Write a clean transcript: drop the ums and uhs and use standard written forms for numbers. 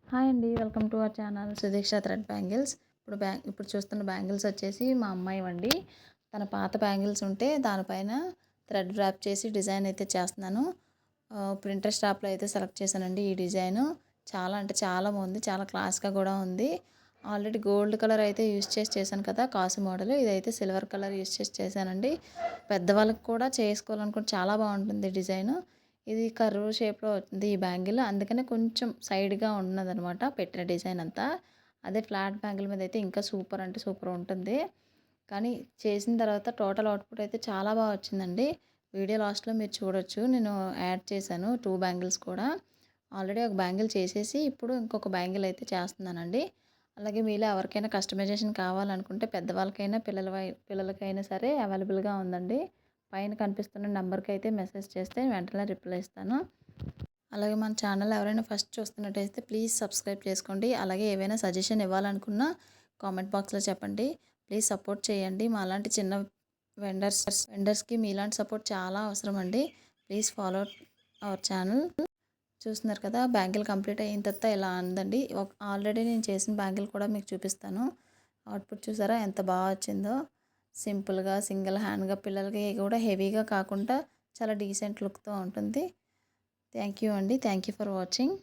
Hi అండి. Welcome to our channel Sudiksha thread bangles. ఇప్పుడు చూస్తున్న బ్యాంగిల్స్ వచ్చేసి మా అమ్మాయివండి. తన పాత బ్యాంగిల్స్ ఉంటే దానిపైన థ్రెడ్ ర్యాప్ చేసి డిజైన్ అయితే చేస్తున్నాను. ప్రింటర్ స్టాప్లో అయితే సెలెక్ట్ చేశానండి ఈ డిజైను. చాలా అంటే చాలా బాగుంది. చాలా క్లాస్గా కూడా ఉంది. ఆల్రెడీ గోల్డ్ కలర్ అయితే యూస్ చేసి చేశాను కదా, కాసు మోడల్. ఇదైతే సిల్వర్ కలర్ యూస్ చేసి చేశానండి. పెద్దవాళ్ళకి కూడా చేసుకోవాలనుకుంటే చాలా బాగుంటుంది డిజైను. ఇది కర్వ్ షేప్‌లో ఉంది ఈ బ్యాంగిల్. అందుకనే కొంచెం సైడ్‌గా ఉన్నదనమాట పెట్టిన డిజైన్ అంతా. అదే ఫ్లాట్ బ్యాంగిల్ మీద అయితే ఇంకా సూపర్ అంటే సూపర్ ఉంటుంది. కానీ చేసిన తర్వాత టోటల్ అవుట్‌పుట్ అయితే చాలా బాగా వచ్చిందండి. వీడియో లాస్ట్‌లో మీరు చూడొచ్చు. నేను యాడ్ చేశాను 2 బ్యాంగిల్స్ కూడా. ఆల్రెడీ ఒక బ్యాంగిల్ చేసేసి ఇప్పుడు ఇంకొక బ్యాంగిల్ అయితే చేస్తున్నానండి. అలాగే మీలో ఎవరికైనా కస్టమైజేషన్ కావాలనుకుంటే పెద్దవాళ్ళకైనా పిల్లలకైనా సరే అవైలబుల్‌గా ఉందండి. పైన కనిపిస్తున్న నెంబర్కి అయితే మెసేజ్ చేస్తే వెంటనే రిప్లై ఇస్తాను. అలాగే మన ఛానల్ ఎవరైనా ఫస్ట్ చూస్తున్నట్టయితే ప్లీజ్ సబ్స్క్రైబ్ చేసుకోండి. అలాగే ఏవైనా సజెషన్ ఇవ్వాలనుకున్నా కామెంట్ బాక్స్లో చెప్పండి. ప్లీజ్ సపోర్ట్ చేయండి. మాలాంటి చిన్న వెండర్స్కి మీలాంటి సపోర్ట్ చాలా అవసరం అండి. Please follow our channel. చూస్తున్నారు కదా, బ్యాంగిల్ కంప్లీట్ అయిన తర్వాత ఇలా ఉందండి. ఆల్రెడీ నేను చేసిన బ్యాంగిల్ కూడా మీకు చూపిస్తాను. అవుట్పుట్ చూసారా ఎంత బాగా వచ్చిందో. సింపుల్గా సింగిల్ హ్యాండ్గా పిల్లలకి కూడా హెవీగా కాకుండా చాలా డీసెంట్ లుక్తో ఉంటుంది. థ్యాంక్ యూ అండి. Thank you for watching.